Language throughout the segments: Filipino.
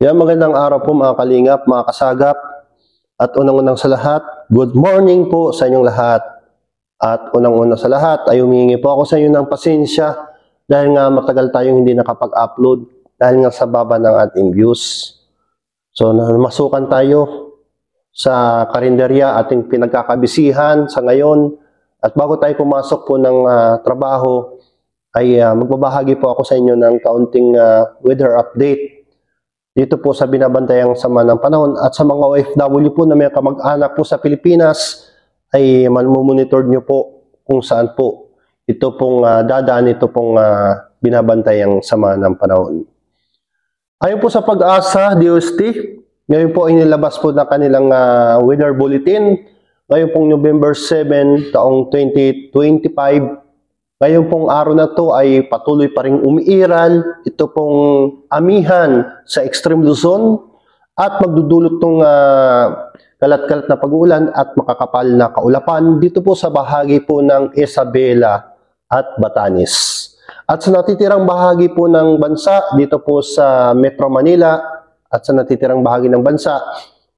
Yan, magandang araw po mga kalingap, mga kasagap. At unang-unang sa lahat, good morning po sa inyong lahat. At unang-una sa lahat ay humihingi po ako sa inyo ng pasensya dahil nga matagal tayong hindi nakapag-upload dahil nga sa baba ng ating views. So, masukan tayo sa karinderya ating pinagkakabisihan sa ngayon. At bago tayo pumasok po ng trabaho, ay magbabahagi po ako sa inyo ng kaunting weather update dito po sa binabantayang sama ng panahon. At sa mga OFW po na may kamag-anak po sa Pilipinas, ay mamonitor nyo po kung saan po ito pong dadaan, ito pong binabantayang sama ng panahon. Ayon po sa Pag-asa, DOST, ngayon po ay nilabas po na kanilang weather bulletin. Ngayon pong November 7, taong 2025, ngayon pong araw na to ay patuloy pa rin umiiral. Ito pong amihan sa Extreme Luzon at magdudulot ng kalat-kalat na pag-uulan at makakapal na kaulapan dito po sa bahagi po ng Isabela at Batanes. At sa natitirang bahagi po ng bansa, dito po sa Metro Manila at sa natitirang bahagi ng bansa,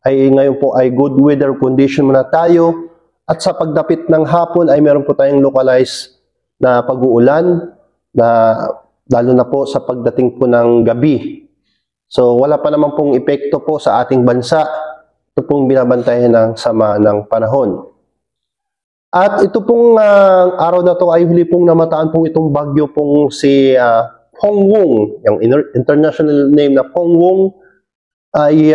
ay ngayon po ay good weather condition muna tayo. At sa pagdapit ng hapon ay meron po tayong localized na pag-uulan, na lalo na po sa pagdating po ng gabi. So wala pa naman pong epekto po sa ating bansa. Ito pong binabantayan ng sama ng panahon. At ito pong araw na to ay huli pong namataan pong itong bagyo pong si Hongwong, yung international name na Hongwong, ay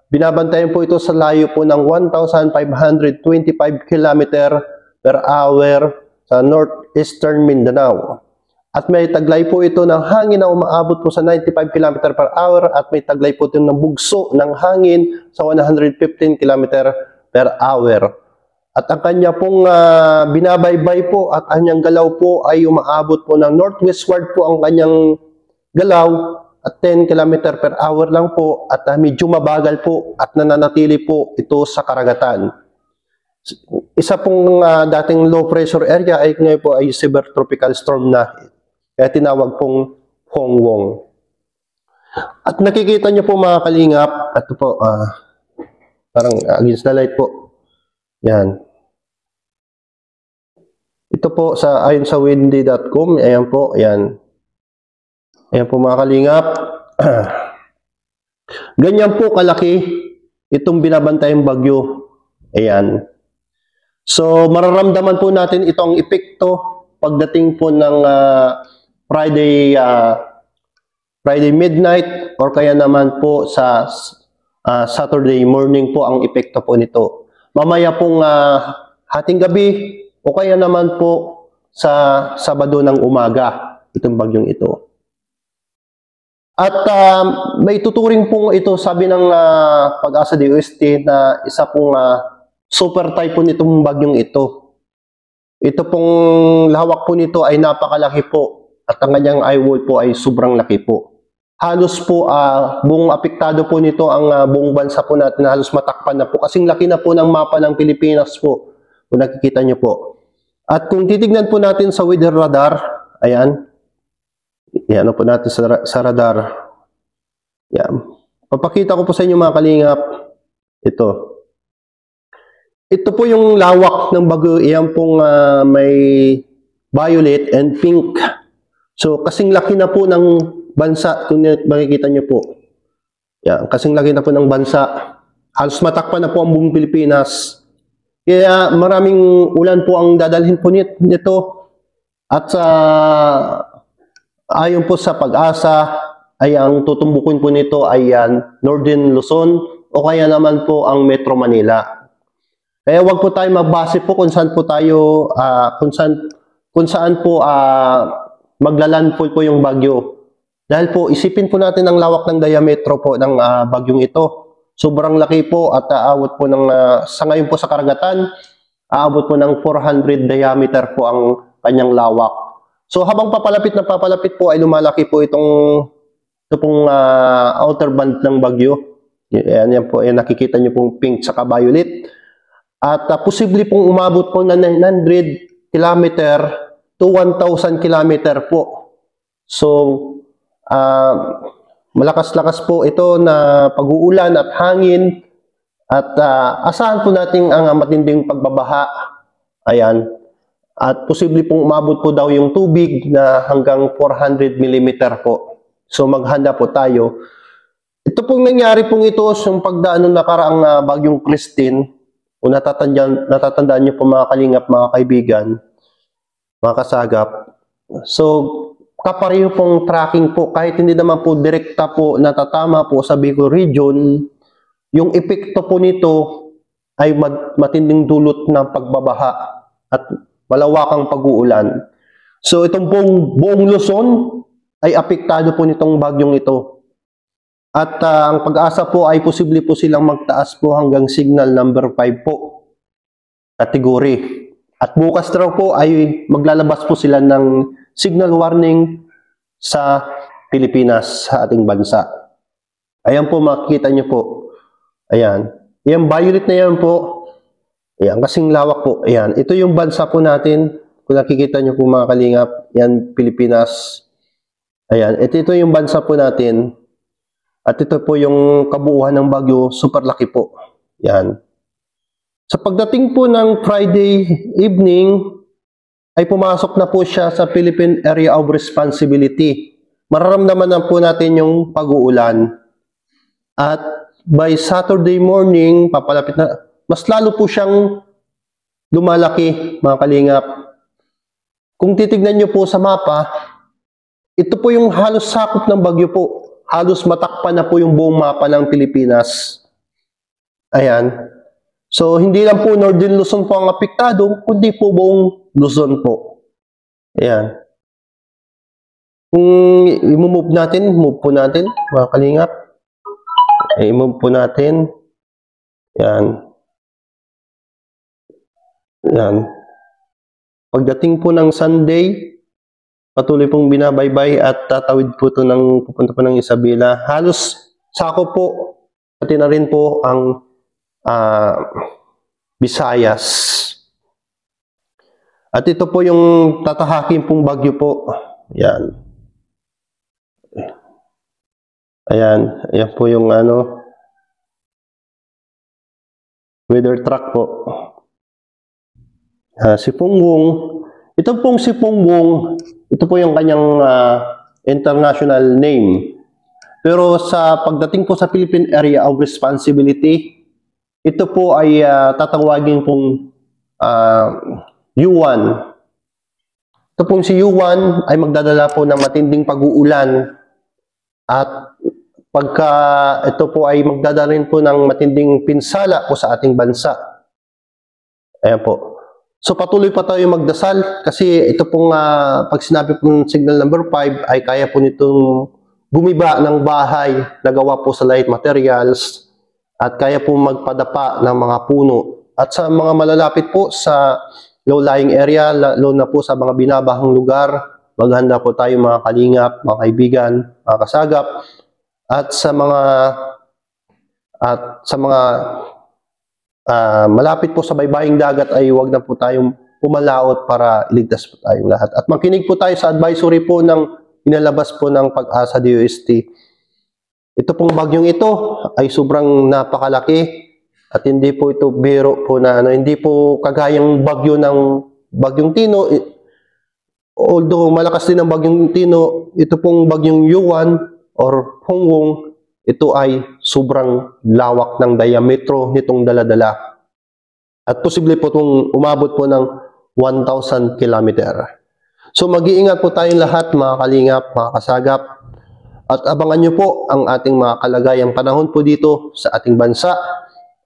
binabantayan po ito sa layo po ng 1,525 km per hour sa northeastern Mindanao. At may taglay po ito ng hangin na umaabot po sa 95 km per hour at may taglay po ito ng bugso ng hangin sa 115 km per hour. At ang kanya pong binabaybay po at kanyang galaw po ay umaabot po ng northwestward po ang kanyang galaw at 10 km per hour lang po at medyo mabagal po at nananatili po ito sa karagatan. Isa pong dating low pressure area ay ngayon po ay severe tropical storm na, kaya tinawag pong Hongwong. At nakikita nyo po mga kalingap, ito po, parang against the light po. Yan. Ito po sa ayon sa windy.com, ayan po, ayan. Ayan po mga kalingap. Ganyan po kalaki itong binabantayang bagyo. Ayan. So, mararamdaman po natin itong epekto pagdating po ng Friday midnight or kaya naman po sa Saturday morning po ang epekto po nito. Mamaya pong hating gabi o kaya naman po sa Sabado ng umaga itong bagyong ito. At may tuturing pong ito, sabi ng Pag-asa DOST, na isa pong super typhoon itong bagyong ito. Ito pong lawak po nito ay napakalaki po at ang kanyang eye wall po ay sobrang laki po. Halos po buong apektado po nito ang buong bansa po natin, halos matakpan na po. Kasing laki na po ng mapa ng Pilipinas po kung nakikita nyo po. At kung titignan po natin sa weather radar, ayan, yan po natin sa radar. Yan. Papakita ko po sa inyo mga kalingap, ito. Ito po yung lawak ng bagyo. Iyan pong may violet and pink. So, kasing laki na po ng bansa. Kung makikita nyo po. Yan, kasing laki na po ng bansa. Halos matakpan na po ang buong Pilipinas. Kaya maraming ulan po ang dadalhin po nito. At ayon po sa Pag-asa, ay ang tutumbukin po nito ay Northern Luzon o kaya naman po ang Metro Manila. Kaya wag po tayo magbase po kung saan po tayo, kung saan po maglalandfall po yung bagyo. Dahil po, isipin po natin ang lawak ng diametro po ng bagyong ito. Sobrang laki po at aabot po ng, sa ngayon po sa karagatan, aabot po ng 400 diameter po ang kanyang lawak. So habang papalapit na papalapit po ay lumalaki po ito pong outer band ng bagyo. Yan po, yan, nakikita nyo pong pink sa violet. At posible pong umabot po na 900 km to 1,000 km po. So, malakas-lakas po ito na pag-uulan at hangin at asahan po natin ang matinding pagbabaha. Ayan. At posible pong umabot po daw yung tubig na hanggang 400 mm po. So maghanda po tayo. Ito pong nangyari pong ito yung pagdaan ng nakaraang bagyong Christine. Kung natatandaan niyo po mga kalingap, mga kaibigan, mga kasagap. So kapareho pong tracking po, kahit hindi naman po direkta po natatama po sa Bicol Region, yung epekto po nito ay matinding dulot ng pagbabaha at malawakang pag-uulan. So itong buong Luzon ay apektado po nitong bagyong ito. At ang pag-asa po ay posible po silang magtaas po hanggang signal number 5 po, category. At bukas daw po ay maglalabas po sila ng signal warning sa Pilipinas, sa ating bansa. Ayan po, makikita nyo po. Ayan. Yung violet na yan po. Ayan, kasing lawak po. Ayan. Ito yung bansa po natin. Kung nakikita nyo po mga kalingap, yan, Pilipinas. Ayan. Ito yung bansa po natin. At ito po yung kabuuan ng bagyo. Super laki po. Ayan. Sa pagdating po ng Friday evening, ay pumasok na po siya sa Philippine Area of Responsibility. Mararamdaman na po natin yung pag-uulan. At by Saturday morning, papalapit na, mas lalo po siyang lumalaki, mga kalingap. Kung titignan nyo po sa mapa, ito po yung halos sakop ng bagyo po. Halos matakpan na po yung buong mapa ng Pilipinas. Ayan. So, hindi lang po Northern Luzon po ang apektado, kundi po buong Luzon po. Ayan. Kung i-move natin, move po natin, mga kalingap. I-move po natin. Ayan. Ayan. Pagdating po ng Sunday, patuloy pong binabaybay at tatawid po ito ng pupunta po ng Isabela. Halos sako po, pati na rin po ang Visayas. At ito po yung tatahakin pong bagyo po. Ayan. Ayan. Ayan po yung weather track po. Si Pungwong. Ito pong si Pungwong, ito po yung kanyang international name. Pero sa pagdating po sa Philippine Area of Responsibility, ito po ay tatawagin pong U1. Ito pong si U1 ay magdadala po ng matinding pag-uulan at pagka ito po ay magdadala rin po ng matinding pinsala po sa ating bansa. Ayan po. So patuloy pa tayo magdasal kasi ito pong pag sinabi pong signal number 5 ay kaya po nitong gumiba ng bahay na gawa po sa light materials at kaya po magpadapa ng mga puno. At sa mga malalapit po sa low-lying area, lalo na po sa mga binabahang lugar, maghanda po tayo mga kalingap, mga kaibigan, mga kasagap. At sa mga malapit po sa baybaying dagat ay huwag na po tayong pumalaot para iligtas po tayong lahat. At makinig po tayo sa advisory po ng inalabas po ng Pag-asa DOST. Ito pong bagyong ito ay sobrang napakalaki at hindi po ito biro po na hindi po kagayang bagyo ng bagyong Tino. Although malakas din ang bagyong Tino, ito pong bagyong Yuan or Pungwong, ito ay sobrang lawak ng diametro nitong daladala. At posible po itong umabot po ng 1,000 kilometer. So mag-iingat po tayong lahat mga kalingap, mga kasagap. At abangan nyo po ang ating mga kalagayang panahon po dito sa ating bansa.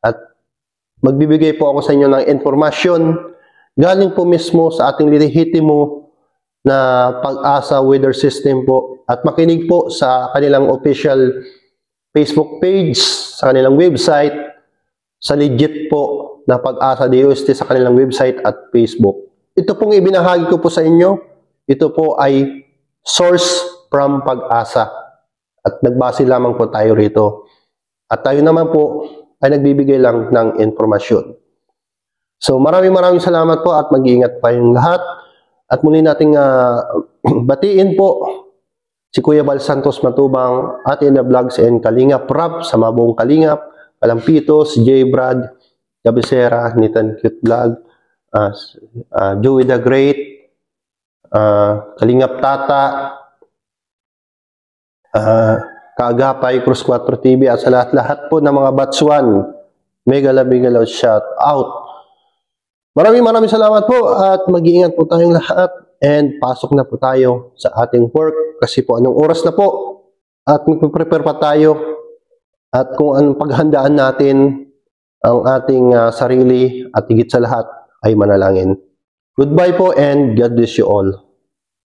At magbibigay po ako sa inyo ng informasyon galing po mismo sa ating lehitimo na Pag-asa weather system po. At makinig po sa kanilang official Facebook page, sa kanilang website, sa legit po na Pag-asa DOST sa kanilang website at Facebook. Ito pong ibinahagi ko po sa inyo, ito po ay source from Pag-asa. At nagbase lamang po tayo rito. At tayo naman po ay nagbibigay lang ng informasyon. So maraming salamat po at mag-iingat pa yung lahat. At muli nating batiin po si Kuya Bal Santos Matubang, Ate na Vlogs and Kalingap Rap sa Mabong Kalingap, Kalampitos, J. Brad, Gabisera, Nitan Cute Vlog, Joey the Great, Kalingap Tata, Kaagapay, Cruz 4 TV, at sa lahat-lahat po ng mga Batsuan, mega shout out. Maraming salamat po at mag-iingat po tayong lahat and pasok na po tayo sa ating work kasi po anong oras na po at magpe-prepare pa tayo at kung anong paghandaan natin ang ating sarili at higit sa lahat ay manalangin. Goodbye po and God bless you all.